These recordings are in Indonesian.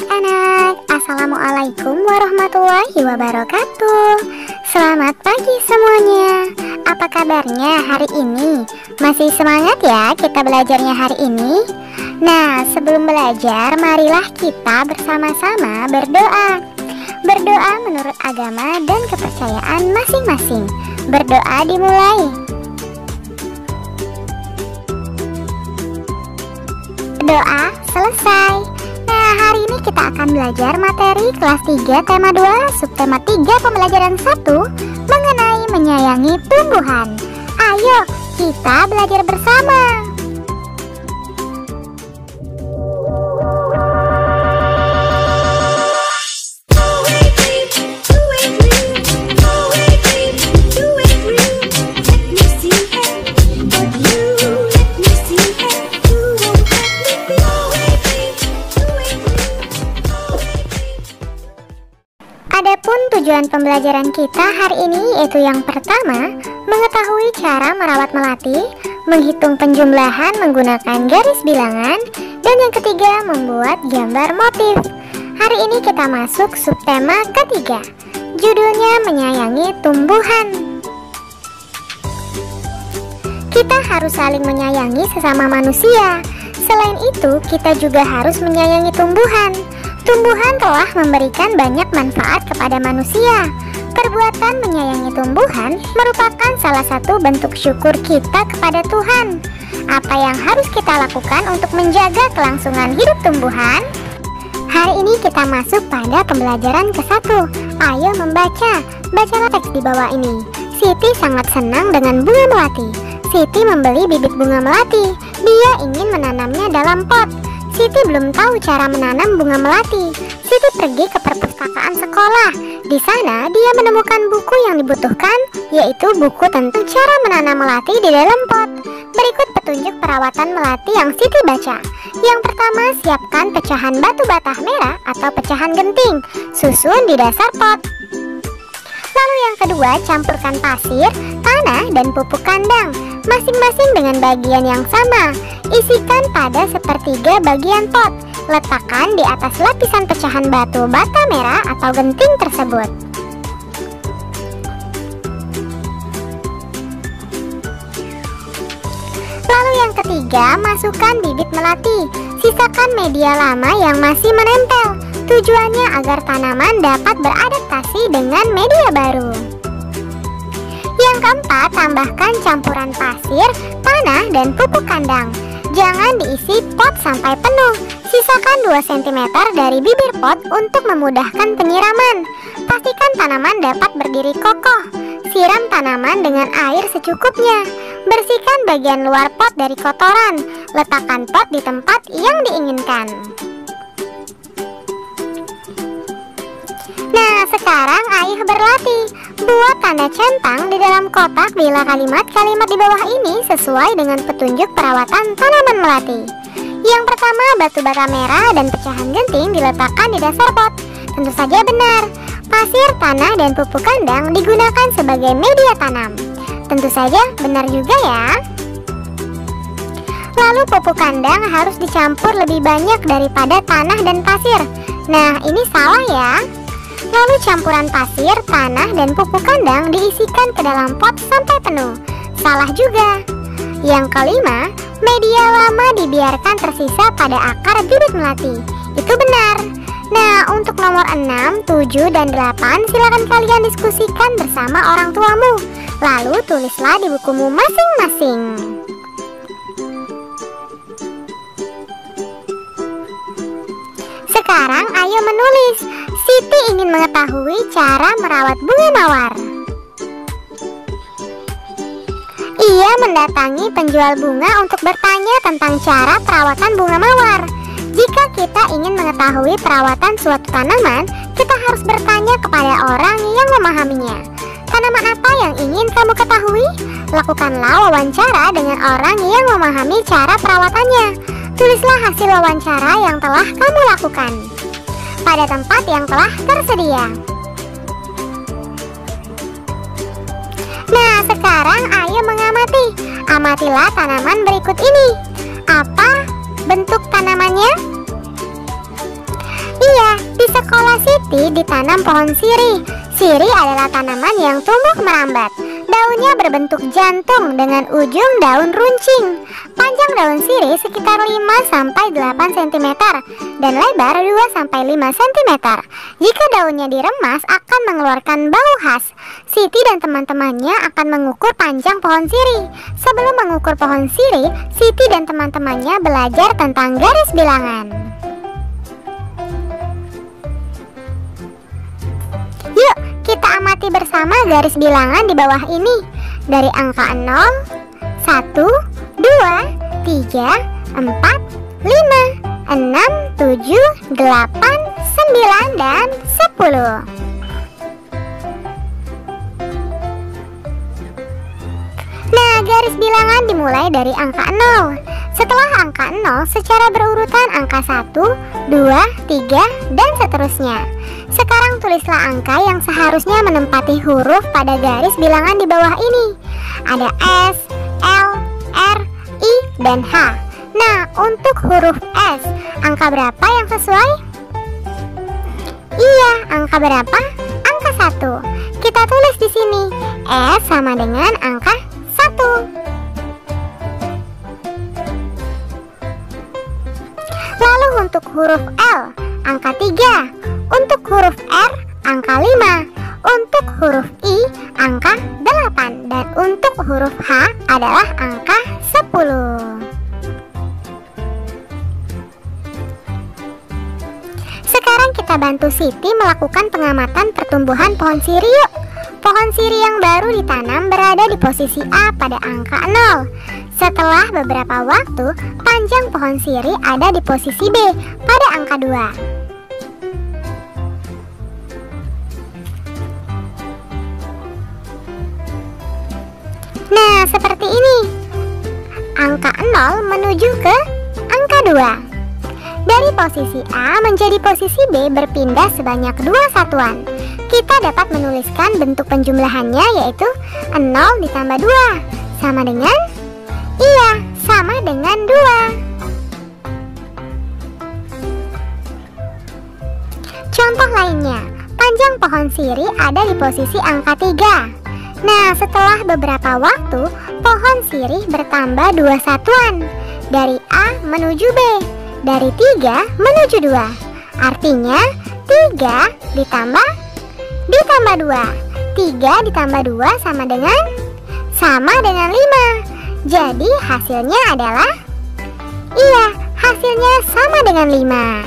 anak-anak, Assalamualaikum warahmatullahi wabarakatuh. Selamat pagi semuanya. Apa kabarnya hari ini? Masih semangat ya kita belajarnya hari ini? Nah, sebelum belajar, marilah kita bersama-sama berdoa. Berdoa menurut agama dan kepercayaan masing-masing. Berdoa dimulai. Doa selesai. Nah, hari ini kita akan belajar materi kelas 3 tema 2 subtema 3 pembelajaran 1 mengenai menyayangi tumbuhan. Ayo kita belajar bersama. Adapun tujuan pembelajaran kita hari ini yaitu yang pertama, mengetahui cara merawat melati, menghitung penjumlahan menggunakan garis bilangan, dan yang ketiga, membuat gambar motif. Hari ini kita masuk subtema ketiga, judulnya menyayangi tumbuhan. Kita harus saling menyayangi sesama manusia. Selain itu, kita juga harus menyayangi tumbuhan. Tumbuhan telah memberikan banyak manfaat kepada manusia. Perbuatan menyayangi tumbuhan merupakan salah satu bentuk syukur kita kepada Tuhan. Apa yang harus kita lakukan untuk menjaga kelangsungan hidup tumbuhan? Hari ini kita masuk pada pembelajaran ke-1. Ayo membaca. Bacalah teks di bawah ini. Siti sangat senang dengan bunga melati. Siti membeli bibit bunga melati. Dia ingin menanamnya dalam pot. Siti belum tahu cara menanam bunga melati. Siti pergi ke perpustakaan sekolah. Di sana dia menemukan buku yang dibutuhkan, yaitu buku tentang cara menanam melati di dalam pot. Berikut petunjuk perawatan melati yang Siti baca. Yang pertama, siapkan pecahan batu bata merah atau pecahan genting. Susun di dasar pot. Lalu yang kedua, campurkan pasir, tanah, dan pupuk kandang, masing-masing dengan bagian yang sama. Isikan pada sepertiga bagian pot. Letakkan di atas lapisan pecahan batu bata merah atau genting tersebut. Lalu yang ketiga, masukkan bibit melati. Sisakan media lama yang masih menempel. Tujuannya agar tanaman dapat beradaptasi dengan media baru. Yang keempat, tambahkan campuran pasir, tanah, dan pupuk kandang. Jangan diisi pot sampai penuh. Sisakan 2 cm dari bibir pot untuk memudahkan penyiraman. Pastikan tanaman dapat berdiri kokoh. Siram tanaman dengan air secukupnya. Bersihkan bagian luar pot dari kotoran. Letakkan pot di tempat yang diinginkan. Nah, sekarang ayo berlatih. Buat tanda centang di dalam kotak bila kalimat-kalimat di bawah ini sesuai dengan petunjuk perawatan tanaman melati. Yang pertama, batu bata merah dan pecahan genting diletakkan di dasar pot. Tentu saja benar. Pasir, tanah, dan pupuk kandang digunakan sebagai media tanam. Tentu saja benar juga ya. Lalu pupuk kandang harus dicampur lebih banyak daripada tanah dan pasir. Nah, ini salah ya. Lalu campuran pasir, tanah, dan pupuk kandang diisikan ke dalam pot sampai penuh. Salah juga. Yang kelima, media lama dibiarkan tersisa pada akar bibit melati. Itu benar. Nah, untuk nomor 6, 7, dan 8 silakan kalian diskusikan bersama orang tuamu. Lalu tulislah di bukumu masing-masing. Sekarang ayo menulis. Siti ingin mengetahui cara merawat bunga mawar. Ia mendatangi penjual bunga untuk bertanya tentang cara perawatan bunga mawar. Jika kita ingin mengetahui perawatan suatu tanaman, kita harus bertanya kepada orang yang memahaminya. Tanaman apa yang ingin kamu ketahui? Lakukanlah wawancara dengan orang yang memahami cara perawatannya. Tulislah hasil wawancara yang telah kamu lakukan pada tempat yang telah tersedia. Nah, sekarang ayo mengamati. Amatilah tanaman berikut ini. Apa bentuk tanamannya? Iya, Di sekolah Siti ditanam pohon sirih. Sirih adalah tanaman yang tumbuh merambat. Daunnya berbentuk jantung dengan ujung daun runcing. Panjang daun sirih sekitar 5-8 cm dan lebar 2-5 cm. Jika daunnya diremas akan mengeluarkan bau khas. Siti dan teman-temannya akan mengukur panjang pohon sirih. Sebelum mengukur pohon sirih, Siti dan teman-temannya belajar tentang garis bilangan. Yuk, kita amati bersama garis bilangan di bawah ini. Dari angka 0, 1, 2, 3, 4, 5, 6, 7, 8, 9, dan 10. Nah, garis bilangan dimulai dari angka 0. Setelah angka 0, secara berurutan angka 1, 2, 3, dan seterusnya. Sekarang tulislah angka yang seharusnya menempati huruf pada garis bilangan di bawah ini. Ada S, L, R, I, dan H. Nah, untuk huruf S, angka berapa yang sesuai? Iya, angka berapa? Angka 1. Kita tulis di sini. S sama dengan angka 1. Lalu untuk huruf L, angka 3. Untuk huruf R, angka 5. Untuk huruf I, angka 8. Dan untuk huruf H adalah angka 10. Sekarang kita bantu Siti melakukan pengamatan pertumbuhan pohon sirih yuk. Pohon sirih yang baru ditanam berada di posisi A pada angka 0. Setelah beberapa waktu, panjang pohon sirih ada di posisi B pada angka 2. Nah, seperti ini. Angka 0 menuju ke angka 2. Dari posisi A menjadi posisi B berpindah sebanyak 2 satuan. Kita dapat menuliskan bentuk penjumlahannya yaitu 0 ditambah 2 sama dengan? Iya, sama dengan 2. Contoh lainnya, panjang pohon sirih ada di posisi angka 3. Nah, setelah beberapa waktu, pohon sirih bertambah 2 satuan. Dari A menuju B, dari 3 menuju 2. Artinya 3 ditambah 2. 3 ditambah 2 sama dengan 5. Jadi hasilnya adalah? Iya, hasilnya sama dengan 5.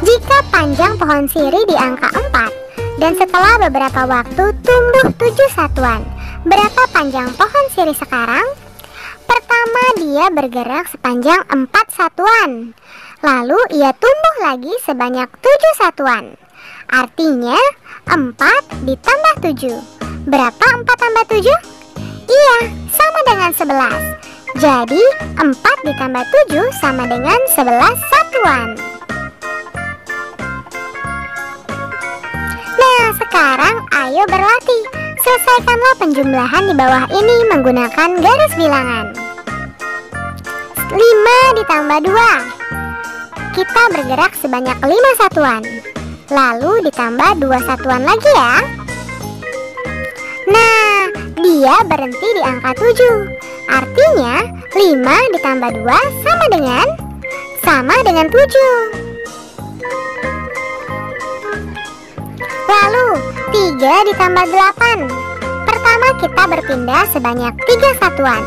Jika panjang pohon sirih di angka 4 dan setelah beberapa waktu tumbuh 7 satuan, berapa panjang pohon sirih sekarang? Pertama, dia bergerak sepanjang 4 satuan. Lalu ia tumbuh lagi sebanyak 7 satuan. Artinya 4 ditambah 7. Berapa 4 tambah 7? Iya, sama dengan 11. Jadi 4 ditambah 7 sama dengan 11 satuan. Nah, sekarang ayo berlatih. Selesaikanlah penjumlahan di bawah ini menggunakan garis bilangan. 5 ditambah 2. Kita bergerak sebanyak 5 satuan. Lalu ditambah 2 satuan lagi ya. Nah, dia berhenti di angka 7. Artinya 5 ditambah 2 sama dengan 7. Lalu 3 ditambah 8. Pertama kita berpindah sebanyak 3 satuan.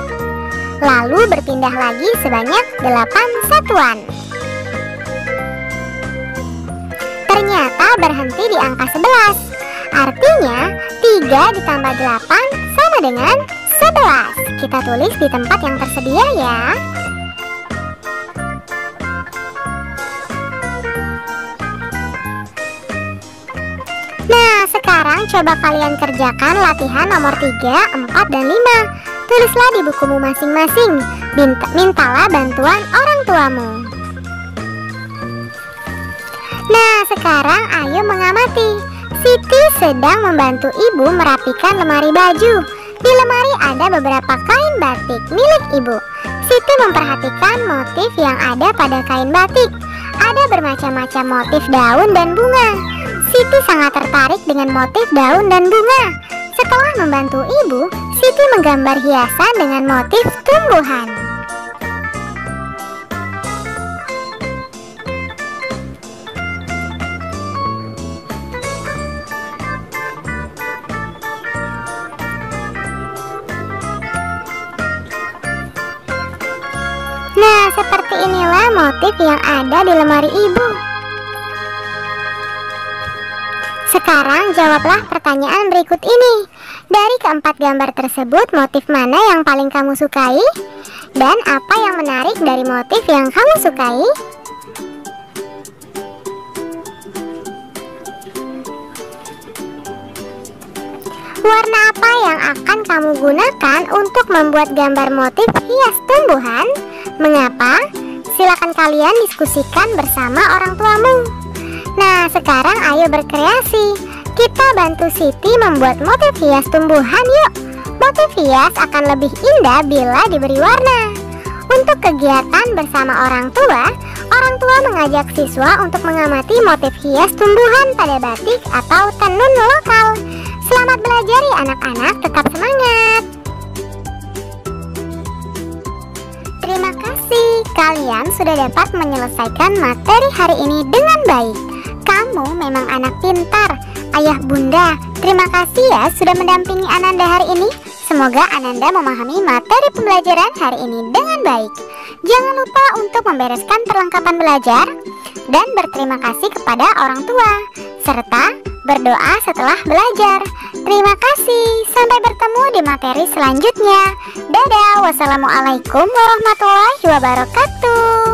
Lalu berpindah lagi sebanyak 8 satuan. Ternyata berhenti di angka 11. Artinya 3 ditambah 8 sama dengan 11. Kita tulis di tempat yang tersedia ya. Nah, sekarang coba kalian kerjakan latihan nomor 3, 4, dan 5. Tulislah di bukumu masing-masing. Mintalah bantuan orang tuamu. Nah, sekarang ayo mengamati. Siti sedang membantu ibu merapikan lemari baju. Di lemari ada beberapa kain batik milik ibu. Siti memperhatikan motif yang ada pada kain batik. Ada bermacam-macam motif daun dan bunga. Siti sangat tertarik dengan motif daun dan bunga. Setelah membantu ibu, Siti menggambar hiasan dengan motif tumbuhan. Nah, seperti inilah motif yang ada di lemari ibu. Sekarang jawablah pertanyaan berikut ini. Dari keempat gambar tersebut, motif mana yang paling kamu sukai? Dan apa yang menarik dari motif yang kamu sukai? Warna apa yang akan kamu gunakan untuk membuat gambar motif hias tumbuhan? Mengapa? Silakan kalian diskusikan bersama orang tuamu. Nah, sekarang ayo berkreasi. Kita bantu Siti membuat motif hias tumbuhan yuk. Motif hias akan lebih indah bila diberi warna. Untuk kegiatan bersama orang tua mengajak siswa untuk mengamati motif hias tumbuhan pada batik atau tenun lokal. Selamat belajar ya anak-anak, tetap semangat. Terima kasih, kalian sudah dapat menyelesaikan materi hari ini dengan baik. Kamu memang anak pintar. Ayah bunda, terima kasih ya sudah mendampingi Ananda hari ini. Semoga Ananda memahami materi pembelajaran hari ini dengan baik. Jangan lupa untuk membereskan perlengkapan belajar dan berterima kasih kepada orang tua, serta berdoa setelah belajar. Terima kasih, sampai bertemu di materi selanjutnya. Dadah, wassalamualaikum warahmatullahi wabarakatuh.